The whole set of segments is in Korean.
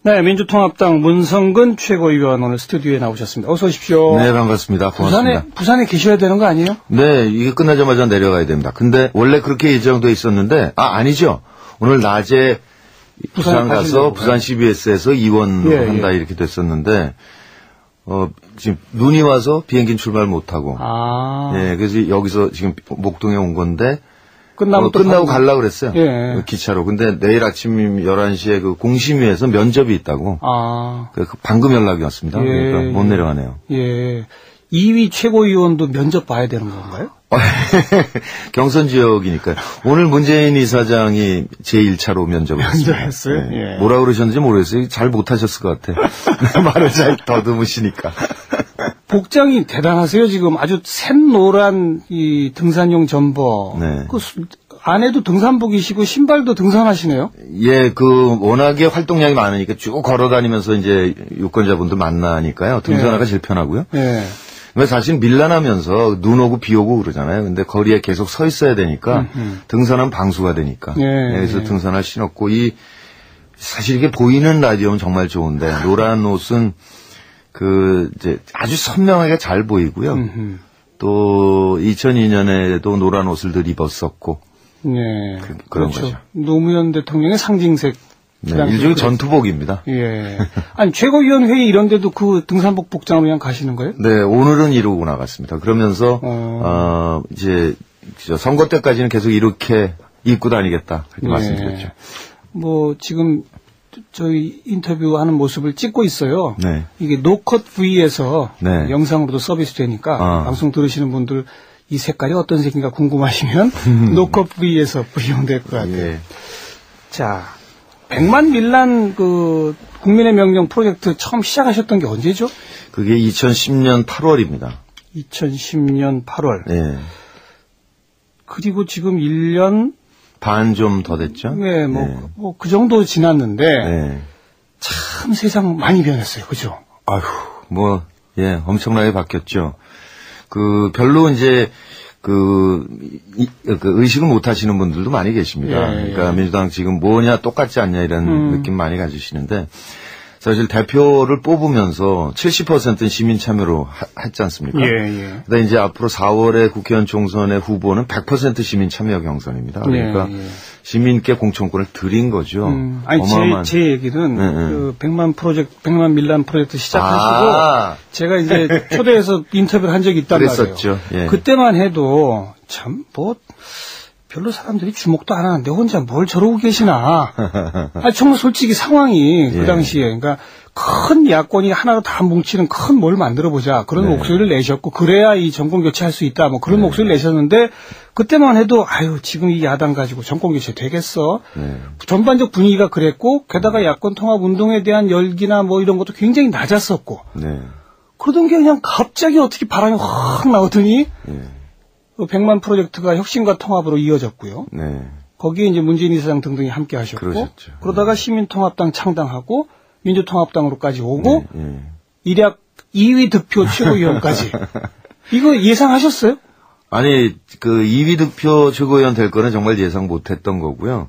네, 민주통합당 문성근 최고위원 오늘 스튜디오에 나오셨습니다. 어서 오십시오. 네, 반갑습니다. 고맙습니다. 부산에 계셔야 되는 거 아니에요? 네, 이게 끝나자마자 내려가야 됩니다. 근데 원래 그렇게 예정돼 있었는데, 아니죠. 오늘 낮에 부산 가서 부산 CBS에서 의원으로 한다 이렇게 됐었는데, 지금 눈이 와서 비행기 출발 못하고, 예, 그래서 여기서 지금 목동에 온 건데, 끝나고 가려고 그랬어요. 예. 기차로. 근데 내일 아침 11시에 그 공심위에서 면접이 있다고. 방금 연락이 왔습니다. 예. 그러니까 못 내려가네요. 예. 2위 최고위원도 면접 봐야 되는 건가요? 경선 지역이니까요. 오늘 문재인 이사장이 제1차로 면접을 했어요. 네. 예. 뭐라 그러셨는지 모르겠어요. 잘 못하셨을 것 같아. 말을 잘 더듬으시니까. 복장이 대단하세요. 지금 아주 샛노란 이 등산용 점퍼. 네. 그 안에도 등산복이시고 신발도 등산하시네요. 예, 워낙에 활동량이 많으니까 쭉 걸어 다니면서 이제 유권자분들 만나니까요. 등산화가 제일 편하고요. 예. 사실 밀란하면서 눈 오고 비 오고 그러잖아요. 근데 거리에 계속 서 있어야 되니까 등산은 방수가 되니까. 그래서 등산화 신었고 사실 이게 보이는 라디오는 정말 좋은데 노란 옷은 이제 아주 선명하게 잘 보이고요. 또 2002년에도 노란 옷을 늘 입었었고. 네. 그런 그렇죠. 거죠. 노무현 대통령의 상징색. 네, 일종의 전투복입니다. 예. 아니, 최고위원 회의 이런 데도 그 등산복 복장으로 그냥 가시는 거예요? 네, 오늘은 이러고 나갔습니다. 그러면서, 이제, 선거 때까지는 계속 이렇게 입고 다니겠다. 그렇게 말씀드렸죠. 지금, 저희 인터뷰하는 모습을 찍고 있어요. 네. 이게 노컷 V에서 네. 영상으로도 서비스 되니까 방송 들으시는 분들 이 색깔이 어떤 색인가 궁금하시면 노컷 V에서 이용될 것 같아요. 예. 자, 100만 밀란 국민의 명령 프로젝트 처음 시작하셨던 게 언제죠? 그게 2010년 8월입니다. 2010년 8월. 네. 그리고 지금 1년 반 좀 더 됐죠? 네, 그 정도 지났는데 네. 참 세상 많이 변했어요. 그죠? 아휴, 엄청나게 바뀌었죠. 별로 이제 의식을 못 하시는 분들도 많이 계십니다. 그러니까 민주당 지금 뭐냐 똑같지 않냐 이런 느낌 많이 가지시는데 사실 대표를 뽑으면서 70%는 시민 참여로 했지 않습니까? 근데 이제 앞으로 4월에 국회의원 총선의 후보는 100% 시민 참여 경선입니다. 그러니까 시민께 공천권을 드린 거죠. 아니, 제 얘기는 100만 밀란 프로젝트 시작하시고 제가 이제 초대해서 인터뷰를 한 적이 있단 그랬었죠. 말이에요. 그때만 해도 참 별로 사람들이 주목도 안 하는데 혼자 뭘 저러고 계시나. 정말 솔직히 상황이 그 당시에 그러니까 큰 야권이 하나로 다 뭉치는 큰 뭘 만들어보자 그런 목소리를 내셨고 그래야 이 정권 교체할 수 있다 그런 목소리를 내셨는데 그때만 해도 지금 이 야당 가지고 정권 교체 되겠어. 전반적 분위기가 그랬고 게다가 야권 통합 운동에 대한 열기나 이런 것도 굉장히 낮았었고 그러던 게 그냥 갑자기 어떻게 바람이 확 나오더니 100만 프로젝트가 혁신과 통합으로 이어졌고요. 거기에 이제 문재인 이사장 등등이 함께 하셨고 그러셨죠. 그러다가 시민통합당 창당하고 민주통합당으로까지 오고 일약 2위 득표 최고위원까지 이거 예상하셨어요? 아니 2위 득표 최고위원 될 거는 정말 예상 못했던 거고요.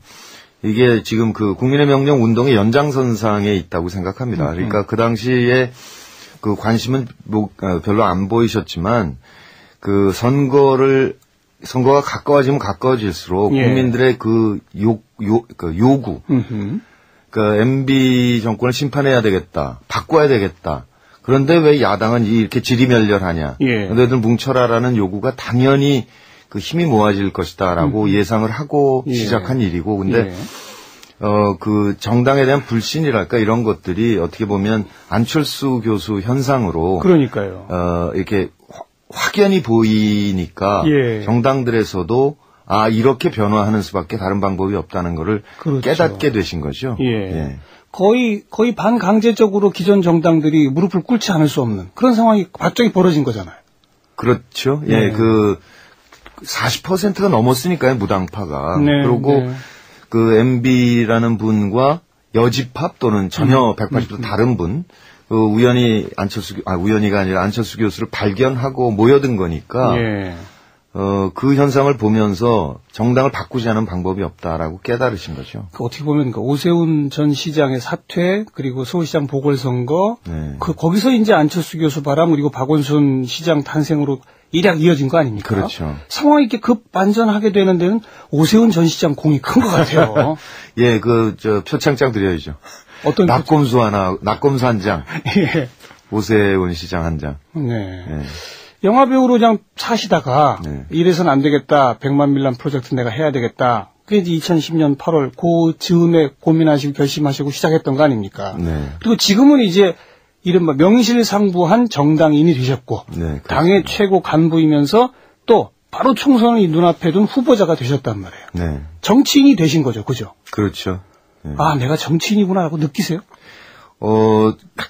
이게 지금 국민의 명령 운동의 연장선상에 있다고 생각합니다. 그러니까 그 당시에 관심은 별로 안 보이셨지만 선거가 가까워지면 가까워질수록 국민들의 요구, MB 정권을 심판해야 되겠다, 바꿔야 되겠다. 그런데 왜 야당은 이렇게 지리멸렬하냐? 너희들 뭉쳐라라는 요구가 당연히 힘이 모아질 것이다라고 예상을 하고 시작한 일이고, 근데 정당에 대한 불신이랄까 이런 것들이 어떻게 보면 안철수 교수 현상으로 그러니까요. 이렇게 확연히 보이니까 정당들에서도 이렇게 변화하는 수밖에 다른 방법이 없다는 거를 깨닫게 되신 거죠. 거의 반강제적으로 기존 정당들이 무릎을 꿇지 않을 수 없는 그런 상황이 갑자기 벌어진 거잖아요. 그렇죠. 40%가 넘었으니까요, 무당파가. 그리고 MB라는 분과 여집합 또는 전혀 180도 다른 분, 우연히가 아니라 안철수 교수를 발견하고 모여든 거니까, 그 현상을 보면서 정당을 바꾸지 않은 방법이 없다라고 깨달으신 거죠. 어떻게 보면 오세훈 전 시장의 사퇴 그리고 서울시장 보궐선거 네. 거기서 이제 안철수 교수 바람 그리고 박원순 시장 탄생으로 일약 이어진 거 아닙니까? 그렇죠. 상황이 이렇게 급반전하게 되는 데는 오세훈 전 시장 공이 큰 것 같아요. 예, 표창장 드려야죠. 어떤 낙검수 하나, 낙검수 한 장. 예. 오세훈 시장 한 장. 네. 예. 영화배우로 그냥 사시다가 네. 이래서는 안 되겠다. 100만 밀란 프로젝트 내가 해야 되겠다. 그게 이제 2010년 8월 그 즈음에 고민하시고 결심하시고 시작했던 거 아닙니까? 네. 그리고 지금은 이제 이른바 명실상부한 정당인이 되셨고 네, 당의 최고 간부이면서 또 바로 총선을 눈앞에 둔 후보자가 되셨단 말이에요. 네. 정치인이 되신 거죠. 그죠? 그렇죠. 네. 아, 내가 정치인이구나라고 느끼세요?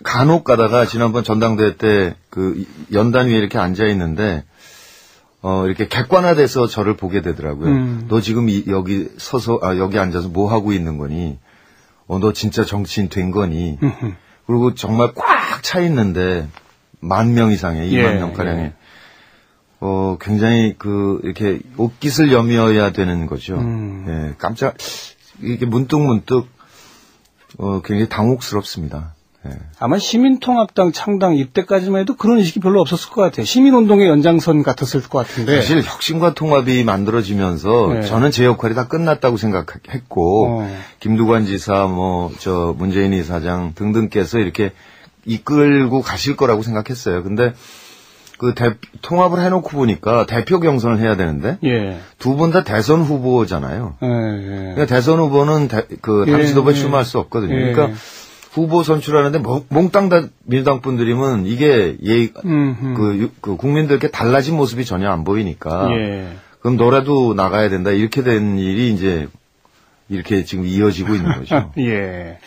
간혹 가다가 지난번 전당대회 때 그 연단 위에 이렇게 앉아 있는데 이렇게 객관화돼서 저를 보게 되더라고요. 너 지금 여기 서서 여기 앉아서 뭐 하고 있는 거니? 너 진짜 정치인 된 거니? 그리고 정말 꽉 차 있는데 10,000명 이상의 20,000명 가량의 굉장히 이렇게 옷깃을 여며야 되는 거죠. 예, 이게 문득 굉장히 당혹스럽습니다. 예. 아마 시민통합당 창당 이때까지만 해도 그런 의식이 별로 없었을 것 같아요. 시민운동의 연장선 같았을 것 같은데. 사실 혁신과 통합이 만들어지면서 네. 저는 제 역할이 다 끝났다고 생각했고 김두관 지사, 문재인 이사장 등등께서 이렇게 이끌고 가실 거라고 생각했어요. 근데 통합을 해놓고 보니까 대표 경선을 해야 되는데 예. 두 분 다 대선 후보잖아요. 예. 그러니까 대선 후보는 당시 후보에 출마할 수 없거든요. 예. 그러니까 후보 선출하는데 몽땅 다 민주당 분들이면 이게 국민들께 달라진 모습이 전혀 안 보이니까 예. 그럼 너라도 나가야 된다 이렇게 된 일이 이제 이렇게 지금 이어지고 있는 거죠. 예.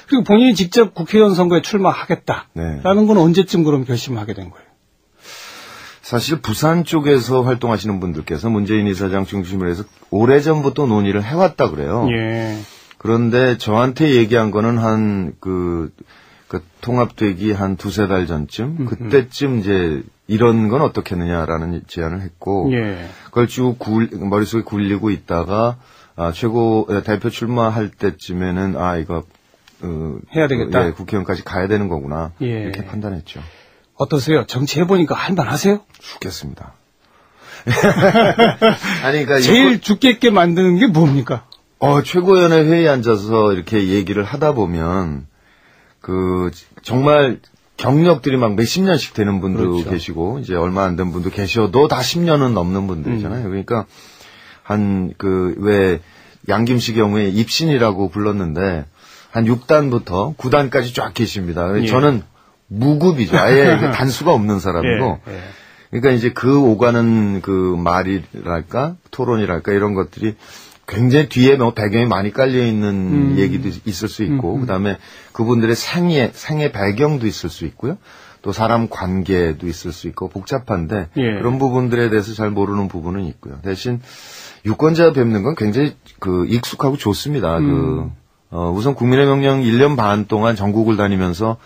그리고 본인이 직접 국회의원 선거에 출마하겠다라는 네. 건 언제쯤 그럼 결심하게 된 거예요? 사실 부산 쪽에서 활동하시는 분들께서 문재인 이사장 중심으로 해서 오래전부터 논의를 해왔다 그래요. 예. 그런데 저한테 얘기한 거는 통합되기 한 2-3달 전쯤, 그때쯤 이제 이런 건 어떻겠느냐라는 제안을 했고, 예. 그걸 쭉 머릿속에 굴리고 있다가, 대표 출마할 때쯤에는, 이거, 해야 되겠다. 예, 국회의원까지 가야 되는 거구나. 예. 이렇게 판단했죠. 어떠세요? 정치해보니까 할만하세요? 죽겠습니다. 아니, 그러니까. 제일 죽겠게 만드는 게 뭡니까? 최고위원회 회의에 앉아서 이렇게 얘기를 하다 보면, 정말 경력들이 막 몇십 년씩 되는 분도 그렇죠. 계시고, 이제 얼마 안 된 분도 계셔도 다 10년은 넘는 분들이잖아요. 그러니까, 양김씨 경우에 입신이라고 불렀는데, 한 6단부터 9단까지 쫙 계십니다. 예. 저는 무급이죠. 아예 단수가 없는 사람이고, 예. 그러니까 이제 오가는 말이랄까, 토론이랄까, 이런 것들이 굉장히 뒤에 배경이 많이 깔려있는 얘기도 있을 수 있고, 그 다음에 그분들의 생애 배경도 있을 수 있고요. 또 사람 관계도 있을 수 있고, 복잡한데, 예. 그런 부분들에 대해서 잘 모르는 부분은 있고요. 대신 유권자 뵙는 건 굉장히 익숙하고 좋습니다. 우선 국민의 명령 1년 반 동안 전국을 다니면서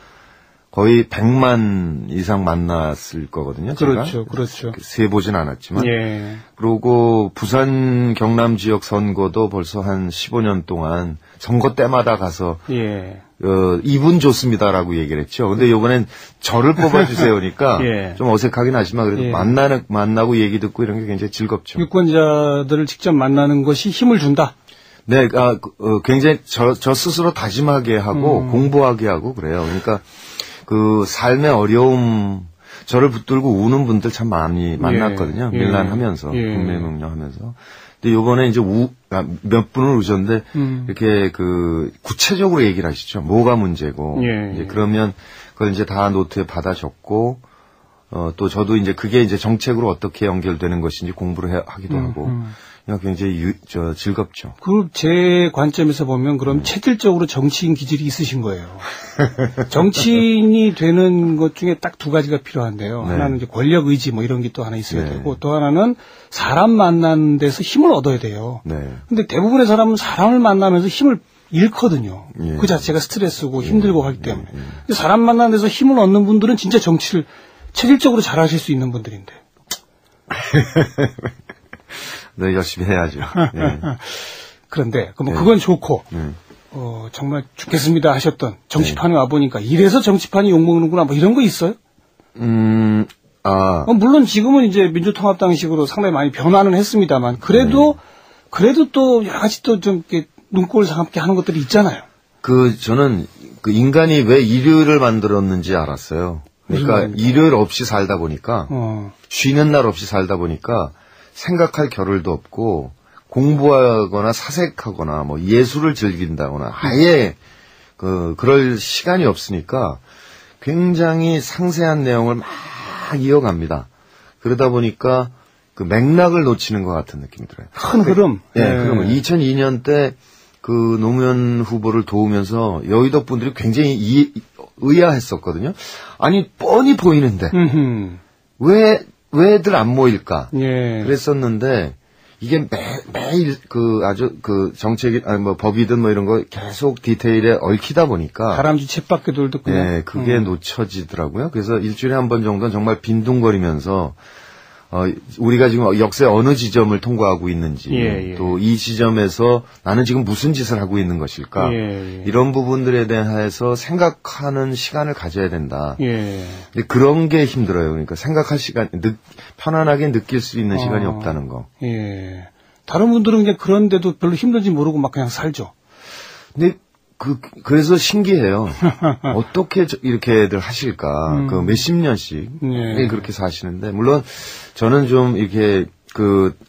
거의 100만 이상 만났을 거거든요. 그렇죠, 제가. 그렇죠. 세보진 않았지만. 예. 그리고 부산 경남 지역 선거도 벌써 한 15년 동안 선거 때마다 가서 예. 이분 좋습니다라고 얘기를 했죠. 근데 이번엔 저를 뽑아주세요니까 예. 좀 어색하긴 하지만 그래도 예. 만나고 얘기 듣고 이런 게 굉장히 즐겁죠. 유권자들을 직접 만나는 것이 힘을 준다. 네, 굉장히 저 스스로 다짐하게 하고 공부하게 하고 그래요. 그러니까 삶의 어려움, 저를 붙들고 우는 분들 참 많이 만났거든요. 예. 밀란하면서, 예. 국민의 명령하면서. 근데 요번에 이제 몇 분을 우셨는데, 이렇게 구체적으로 얘기를 하시죠. 뭐가 문제고. 예. 이제 그러면 그걸 이제 다 노트에 받아 적고, 또 저도 이제 그게 이제 정책으로 어떻게 연결되는 것인지 공부를 하기도 하고, 굉장히 즐겁죠. 제 관점에서 보면 그럼 체질적으로 정치인 기질이 있으신 거예요. 정치인이 되는 것 중에 딱 2가지가 필요한데요. 네. 하나는 이제 권력 의지 이런 게 또 하나 있어야 네. 되고, 또 하나는 사람 만나는 데서 힘을 얻어야 돼요. 네. 근데 대부분의 사람은 사람을 만나면서 힘을 잃거든요. 예. 그 자체가 스트레스고 힘들고 하기 때문에. 근데 사람 만나는 데서 힘을 얻는 분들은 진짜 정치를 체질적으로 잘하실 수 있는 분들인데. 네, 열심히 해야죠. 네. 그런데 그건 좋고 정말 죽겠습니다 하셨던 정치판에 와 보니까 이래서 정치판이 욕먹는구나 뭐 이런 거 있어요? 물론 지금은 이제 민주통합당식으로 상당히 많이 변화는 했습니다만 그래도 또 여러 가지 또 좀 눈꼴 상하게 하는 것들이 있잖아요. 저는 인간이 왜 일요일을 만들었는지 알았어요. 그러니까 일요일 없이 살다 보니까 쉬는 날 없이 살다 보니까 생각할 겨를도 없고 공부하거나 사색하거나 뭐 예술을 즐긴다거나 아예 그럴 시간이 없으니까 굉장히 상세한 내용을 막 이어갑니다. 그러다 보니까 그 맥락을 놓치는 것 같은 느낌이 들어요. 큰 흐름. 그러면 2002년 때 노무현 후보를 도우면서 여의도 분들이 굉장히 의아했었거든요. 아니 뻔히 보이는데 왜들 안 모일까? 그랬었는데 이게 매일 아주 정책이 법이든 뭐 이런 거 계속 디테일에 얽히다 보니까 다람쥐 쳇바퀴 돌도 그냥 그게 놓쳐지더라고요. 그래서 일주일에 한 번 정도는 정말 빈둥거리면서 우리가 지금 역사의 어느 지점을 통과하고 있는지 또 이 지점에서 나는 지금 무슨 짓을 하고 있는 것일까 이런 부분들에 대해서 생각하는 시간을 가져야 된다. 근데 그런 게 힘들어요. 그러니까 생각할 시간, 편안하게 느낄 수 있는 시간이 없다는 거. 다른 분들은 그냥 그런데도 별로 힘든지 모르고 막 그냥 살죠. 근데 그래서 신기해요. 어떻게 이렇게들 하실까? 몇십 년씩 그렇게 사시는데 물론 저는 좀 이렇게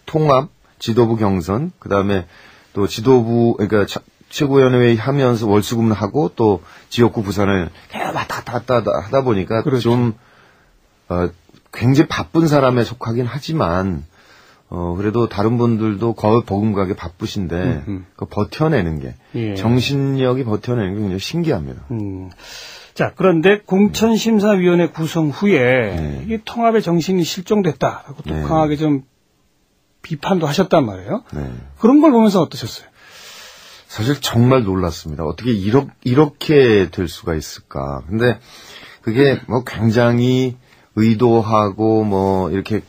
통합, 지도부 경선, 그다음에 또 지도부 그러니까 최고위원회 하면서 월수금하고 또 지역구 부산을 왔다 갔다 하다 보니까 그렇죠. 좀 굉장히 바쁜 사람에 속하긴 하지만 그래도 다른 분들도 거의 버금가게 바쁘신데, 버텨내는 게, 정신력이 버텨내는 게 굉장히 신기합니다. 자, 그런데 공천심사위원회 구성 후에, 이게 통합의 정신이 실종됐다라고 또 강하게 좀 비판도 하셨단 말이에요. 그런 걸 보면서 어떠셨어요? 사실 정말 놀랐습니다. 어떻게 이렇게 될 수가 있을까. 근데 그게 뭐 굉장히 의도하고 뭐 이렇게,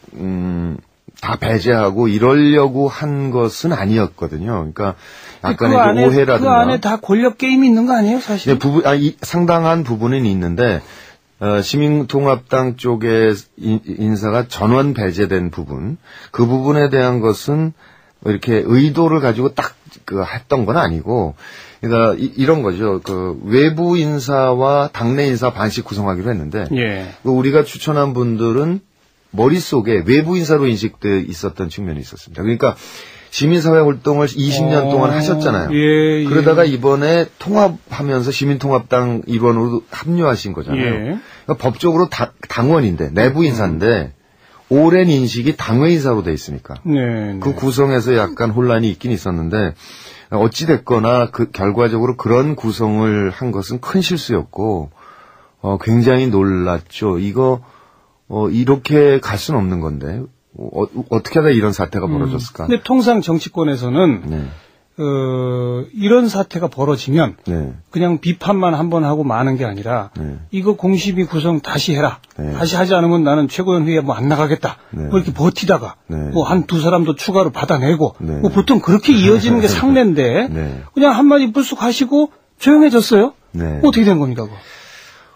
다 배제하고 이러려고 한 것은 아니었거든요. 그러니까 약간의 오해라든가. 그 안에 다 권력 게임이 있는 거 아니에요, 사실? 상당한 부분은 있는데 시민통합당 쪽의 인사가 전원 배제된 부분, 그 부분에 대한 것은 이렇게 의도를 가지고 딱 했던 건 아니고, 그러니까 이런 거죠. 외부 인사와 당내 인사 반씩 구성하기로 했는데, 우리가 추천한 분들은 머릿속에 외부 인사로 인식돼 있었던 측면이 있었습니다. 그러니까 시민사회 활동을 20년 동안 하셨잖아요. 그러다가 이번에 통합하면서 시민통합당 일원으로 합류하신 거잖아요. 그러니까 법적으로 당원인데 내부 인사인데 오랜 인식이 당외 인사로 돼 있으니까 그 구성에서 약간 혼란이 있긴 있었는데 어찌 됐거나 결과적으로 그런 구성을 한 것은 큰 실수였고 굉장히 놀랐죠. 이렇게 갈 수는 없는 건데, 어떻게 하다 이런 사태가 벌어졌을까? 근데 통상 정치권에서는, 이런 사태가 벌어지면, 그냥 비판만 한번 하고 마는 게 아니라, 이거 공심위 구성 다시 해라. 다시 하지 않으면 나는 최고위원회에 뭐 안 나가겠다. 뭐 이렇게 버티다가, 뭐 두 사람도 추가로 받아내고, 뭐 보통 그렇게 이어지는 게 상례인데, 그냥 한마디 불쑥 하시고 조용해졌어요? 어떻게 된 겁니까, 그거?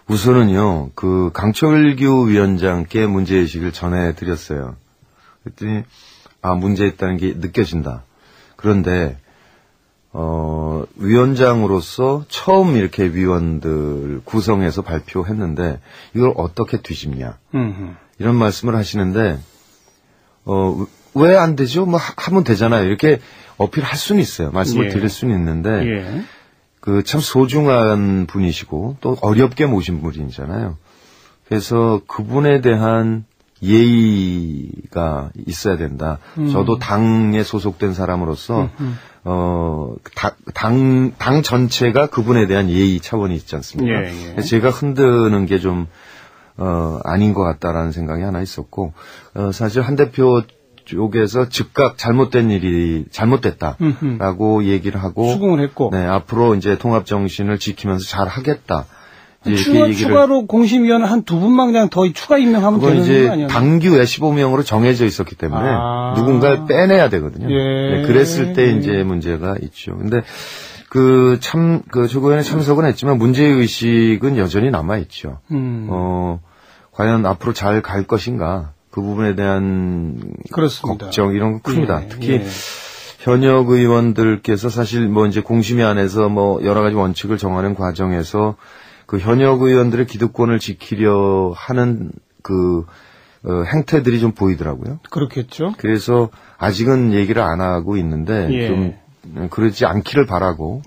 우선은요, 강철규 위원장께 문제의식을 전해드렸어요. 그랬더니, 문제 있다는 게 느껴진다. 그런데, 위원장으로서 처음 이렇게 위원들 구성해서 발표했는데, 이걸 어떻게 뒤집냐. 이런 말씀을 하시는데, 왜 안 되죠? 뭐, 하면 되잖아요. 이렇게 어필할 수는 있어요. 말씀을 드릴 수는 있는데, 참 소중한 분이시고 또 어렵게 모신 분이잖아요. 그래서 그분에 대한 예의가 있어야 된다. 저도 당에 소속된 사람으로서 당 전체가 그분에 대한 예의 차원이 있지 않습니까? 제가 흔드는 게 좀 아닌 것 같다라는 생각이 하나 있었고 사실 한 대표 쪽에서 즉각 잘못된 일이 잘못됐다라고 얘기를 하고 수긍을 했고 앞으로 이제 통합 정신을 지키면서 잘 하겠다 추가로 공심위원을 한 2분만 그냥 더 추가 임명하면 되는 거 아니에요? 당규에 15명으로 정해져 있었기 때문에 누군가를 빼내야 되거든요. 예. 네, 그랬을 때 이제 문제가 있죠. 근데 최고위원회 참석은 했지만 문제의식은 여전히 남아있죠. 과연 앞으로 잘 갈 것인가. 그 부분에 대한 그렇습니다. 걱정, 이런 거 큽니다. 특히 현역 의원들께서 사실 이제 공심위 안에서 여러 가지 원칙을 정하는 과정에서 그 현역 의원들의 기득권을 지키려 하는 행태들이 좀 보이더라고요. 그렇겠죠. 그래서 아직은 얘기를 안 하고 있는데 좀 그러지 않기를 바라고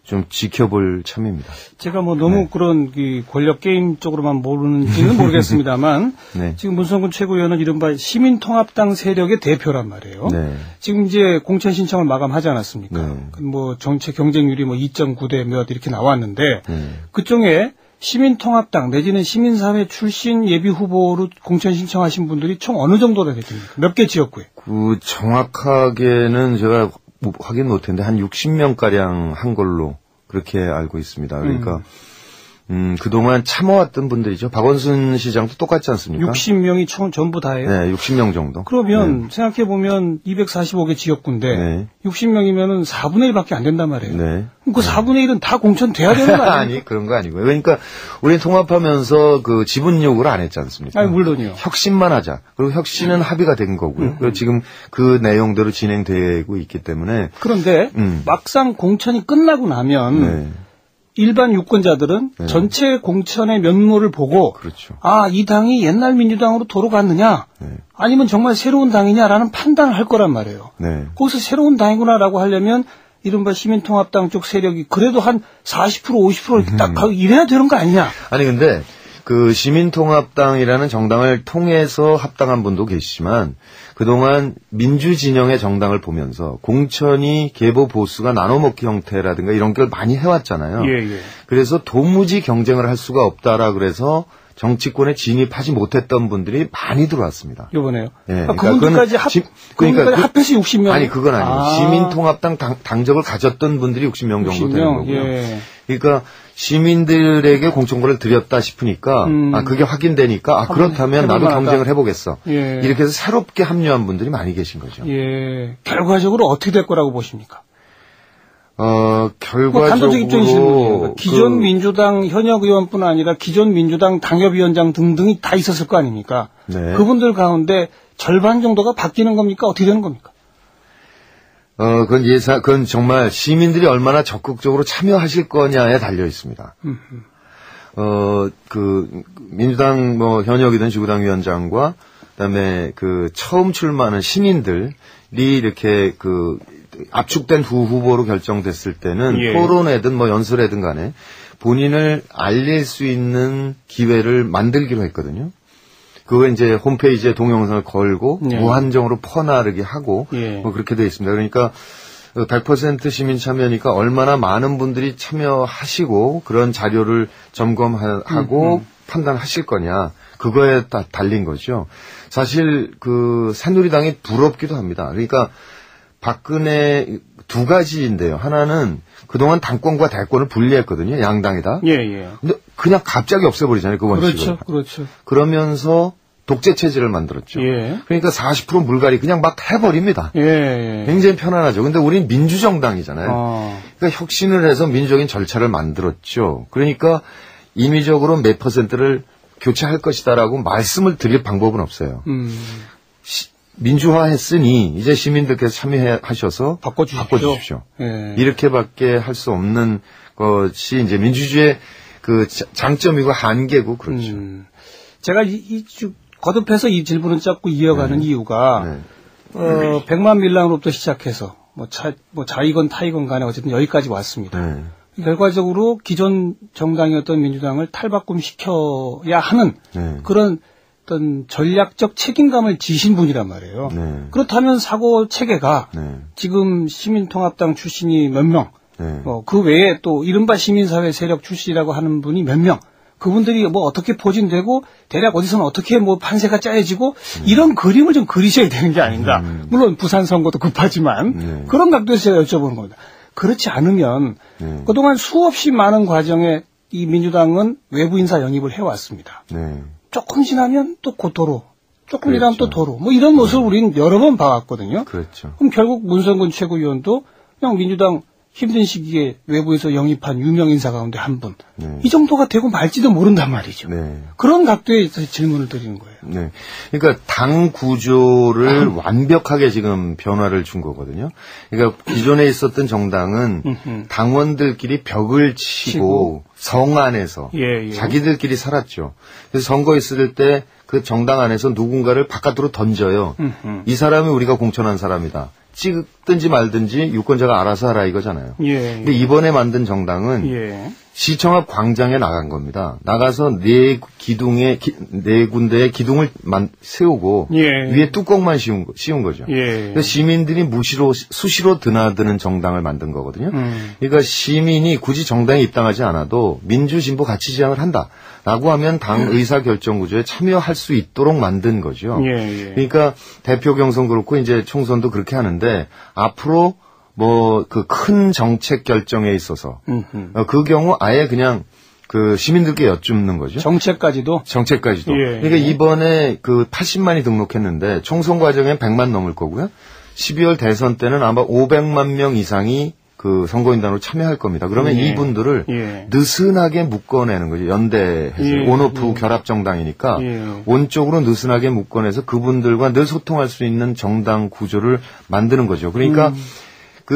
좀 지켜볼 참입니다. 제가 너무 그런 권력 게임 쪽으로만 모르는지는 모르겠습니다만 네. 지금 문성근 최고위원은 이른바 시민통합당 세력의 대표란 말이에요. 네. 지금 이제 공천 신청을 마감하지 않았습니까? 네. 정책 경쟁률이 2.9대 몇 이렇게 나왔는데 그중에 시민통합당 내지는 시민사회 출신 예비 후보로 공천 신청하신 분들이 총 어느 정도나 되십니까? 몇 개 지역구에? 정확하게는 제가 확인 못했는데 한 60명가량 한 걸로 그렇게 알고 있습니다. 그러니까 그동안 참아왔던 분들이죠. 박원순 시장도 똑같지 않습니까? 60명이 전부 다예요? 네, 60명 정도. 그러면 생각해보면 245개 지역구인데 60명이면 4분의 1밖에 안 된단 말이에요. 네. 그 4분의 1은 다 공천돼야 되는 거 아니에요? 아니, 그런 거 아니고요. 그러니까 우리 통합하면서 지분 요구를 안 했지 않습니까? 아니, 물론이요. 혁신만 하자. 그리고 혁신은 합의가 된 거고요. 그리고 지금 그 내용대로 진행되고 있기 때문에. 그런데 막상 공천이 끝나고 나면 일반 유권자들은 전체 공천의 면모를 보고 그렇죠. 이 당이 옛날 민주당으로 돌아갔느냐 아니면 정말 새로운 당이냐라는 판단을 할 거란 말이에요. 거기서 새로운 당이구나라고 하려면 이른바 시민통합당 쪽 세력이 그래도 한 40% 50% 딱 이래야 되는 거 아니냐. 아니 근데 시민통합당이라는 정당을 통해서 합당한 분도 계시지만 그동안 민주진영의 정당을 보면서 공천이 계보 보수가 나눠먹기 형태라든가 이런 걸 많이 해왔잖아요. 그래서 도무지 경쟁을 할 수가 없다라 그래서 정치권에 진입하지 못했던 분들이 많이 들어왔습니다. 이번에요? 네, 그분들까지 합해서 60명? 아니, 그건 아니고 시민통합당 당적을 가졌던 분들이 60명 정도 되는 거고요. 그러니까 시민들에게 공천권을 드렸다 싶으니까 그게 확인되니까 그렇다면 나도 경쟁을 해보겠어. 이렇게 해서 새롭게 합류한 분들이 많이 계신 거죠. 결과적으로 어떻게 될 거라고 보십니까? 결과적으로 단도직 입장이시는 분이에요. 기존 민주당 현역 의원뿐 아니라 기존 민주당 당협위원장 등등이 다 있었을 거 아닙니까? 그분들 가운데 절반 정도가 바뀌는 겁니까? 어떻게 되는 겁니까? 그건 정말 시민들이 얼마나 적극적으로 참여하실 거냐에 달려 있습니다. 민주당 현역이든 지구당 위원장과 그다음에 처음 출마하는 신인들이 이렇게 압축된 두 후보로 결정됐을 때는 토론회든 연설회든 간에 본인을 알릴 수 있는 기회를 만들기로 했거든요. 그거 이제 홈페이지에 동영상을 걸고 무한정으로 퍼나르게 하고 그렇게 되어 있습니다. 그러니까 100% 시민 참여니까 얼마나 많은 분들이 참여하시고 그런 자료를 점검하고 판단하실 거냐. 그거에 달린 거죠. 사실 새누리당이 부럽기도 합니다. 그러니까 박근혜 두 가지인데요. 하나는 그동안 당권과 대권을 분리했거든요. 양당이다. 근데 그냥 갑자기 없애버리잖아요. 그 원칙을. 그렇죠. 그러면서 독재 체제를 만들었죠. 그러니까 40% 물갈이 그냥 막 해버립니다. 굉장히 편안하죠. 근데 우린 민주정당이잖아요. 그러니까 혁신을 해서 민주적인 절차를 만들었죠. 그러니까 임의적으로 몇 %를 교체할 것이다라고 말씀을 드릴 방법은 없어요. 민주화했으니 이제 시민들께서 참여하셔서 바꿔주십시오. 이렇게밖에 할 수 없는 것이 이제 민주주의의 장점이고 한계고 그렇죠. 제가 거듭해서 이 질문을 자꾸 이어가는 이유가 100만 밀랑으로부터 시작해서 자이건 타이건 간에 어쨌든 여기까지 왔습니다. 결과적으로 기존 정당이었던 민주당을 탈바꿈시켜야 하는 그런 어떤 전략적 책임감을 지신 분이란 말이에요. 그렇다면 사고 체계가 지금 시민통합당 출신이 몇 명, 그 외에 또 이른바 시민사회 세력 출신이라고 하는 분이 몇 명, 그분들이 어떻게 포진되고 대략 어디서는 어떻게 판세가 짜여지고 이런 그림을 좀 그리셔야 되는 게 아닌가. 물론 부산 선거도 급하지만 그런 각도에서 제가 여쭤보는 겁니다. 그렇지 않으면 그동안 수없이 많은 과정에 이 민주당은 외부 인사 영입을 해왔습니다. 네. 조금 지나면 또 고도로, 조금 지나면 또 도로, 뭐 이런 모습을 우리는 여러 번 봐왔거든요. 그렇죠. 그럼 결국 문성근 최고위원도 그냥 민주당 힘든 시기에 외부에서 영입한 유명 인사 가운데 한 분. 네. 이 정도가 되고 말지도 모른단 말이죠. 네. 그런 각도에 질문을 드리는 거예요. 네. 그러니까 당 구조를 완벽하게 지금 변화를 준 거거든요. 그러니까 기존에 있었던 정당은 당원들끼리 벽을 치고 성 안에서 자기들끼리 살았죠. 그래서 선거 있을 때 그 정당 안에서 누군가를 바깥으로 던져요. 이 사람이 우리가 공천한 사람이다. 찍든지 말든지 유권자가 알아서 하라 이거잖아요. 근데 이번에 만든 정당은 시청 앞 광장에 나간 겁니다. 나가서 네 군데의 기둥을 세우고 위에 뚜껑만 씌운 거죠. 그래서 시민들이 수시로 드나드는 정당을 만든 거거든요. 그러니까 시민이 굳이 정당에 입당하지 않아도 민주진보 가치지향을 한다라고 하면 당 의사결정 구조에 참여할 수 있도록 만든 거죠. 그러니까 대표 경선 그렇고 이제 총선도 그렇게 하는데 앞으로 뭐 그 큰 정책 결정에 있어서 그 경우 아예 그냥 그 시민들께 여쭙는 거죠. 정책까지도. 그러니까 이번에 그 80만이 등록했는데 총선 과정엔 100만 넘을 거고요. 12월 대선 때는 아마 500만 명 이상이 그 선거인단으로 참여할 겁니다. 그러면 이분들을 느슨하게 묶어내는 거죠. 연대해서 온오프 결합 정당이니까 온쪽으로 느슨하게 묶어내서 그분들과 늘 소통할 수 있는 정당 구조를 만드는 거죠. 그러니까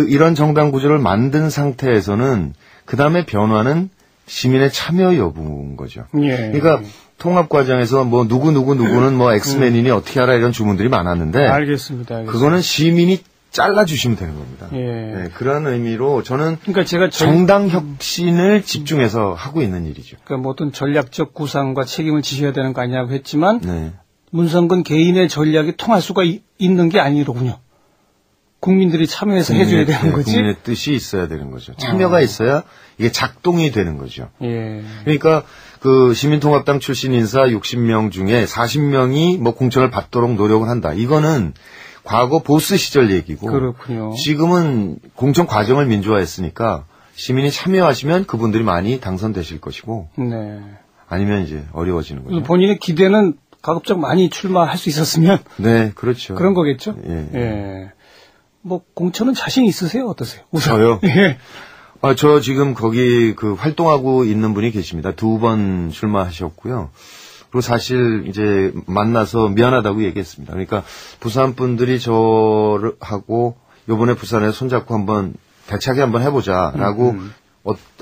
이런 정당 구조를 만든 상태에서는 그 다음에 변화는 시민의 참여 여부인 거죠. 그러니까 통합 과정에서 뭐 누구는 뭐 엑스맨이니 어떻게 알아 이런 주문들이 많았는데 알겠습니다. 그거는 시민이 잘라주시면 되는 겁니다. 네, 그런 의미로 저는 그러니까 제가 정당 혁신을 집중해서 하고 있는 일이죠. 그러니까 뭐 어떤 전략적 구상과 책임을 지셔야 되는 거 아니냐고 했지만 문성근 개인의 전략이 통할 수가 있는 게 아니로군요. 국민들이 참여해서 해줘야 되는 거지. 국민의 뜻이 있어야 되는 거죠. 참여가 있어야 이게 작동이 되는 거죠. 그러니까 그 시민통합당 출신 인사 60명 중에 40명이 뭐 공천을 받도록 노력을 한다. 이거는 과거 보스 시절 얘기고. 그렇군요. 지금은 공천 과정을 민주화했으니까 시민이 참여하시면 그분들이 많이 당선되실 것이고. 아니면 이제 어려워지는 거죠. 본인의 기대는 가급적 많이 출마할 수 있었으면. 네, 그렇죠. 그런 거겠죠. 뭐 공천은 자신 있으세요? 어떠세요? 저요? 저 지금 거기 그 활동하고 있는 분이 계십니다. 2번 출마하셨고요. 그리고 사실 이제 만나서 미안하다고 얘기했습니다. 그러니까 부산 분들이 저를 하고 요번에 부산에 손잡고 한번 대차게 한번 해보자라고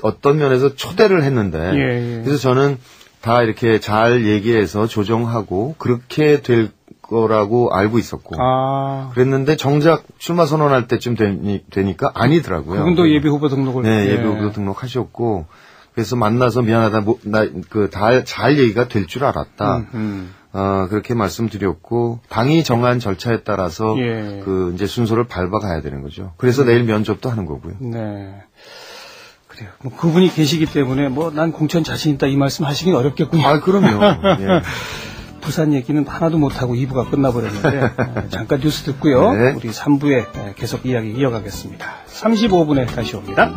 어떤 면에서 초대를 했는데 그래서 저는 다 이렇게 잘 얘기해서 조정하고 그렇게 될 거라고 알고 있었고 그랬는데 정작 출마 선언할 때쯤 되니까 아니더라고요. 그분도 예비 후보 등록을 예비 후보 등록하셨고 그래서 만나서 미안하다 잘 얘기가 될 줄 알았다. 그렇게 말씀드렸고 당이 정한 절차에 따라서 그 이제 순서를 밟아가야 되는 거죠. 그래서 내일 면접도 하는 거고요. 그래요. 뭐 그분이 계시기 때문에 뭐 난 공천 자신 있다 이 말씀 하시긴 어렵겠군요. 그럼요. 부산 얘기는 하나도 못하고 2부가 끝나버렸는데 잠깐 뉴스 듣고요. 우리 3부에 계속 이야기 이어가겠습니다. 35분에 다시 옵니다.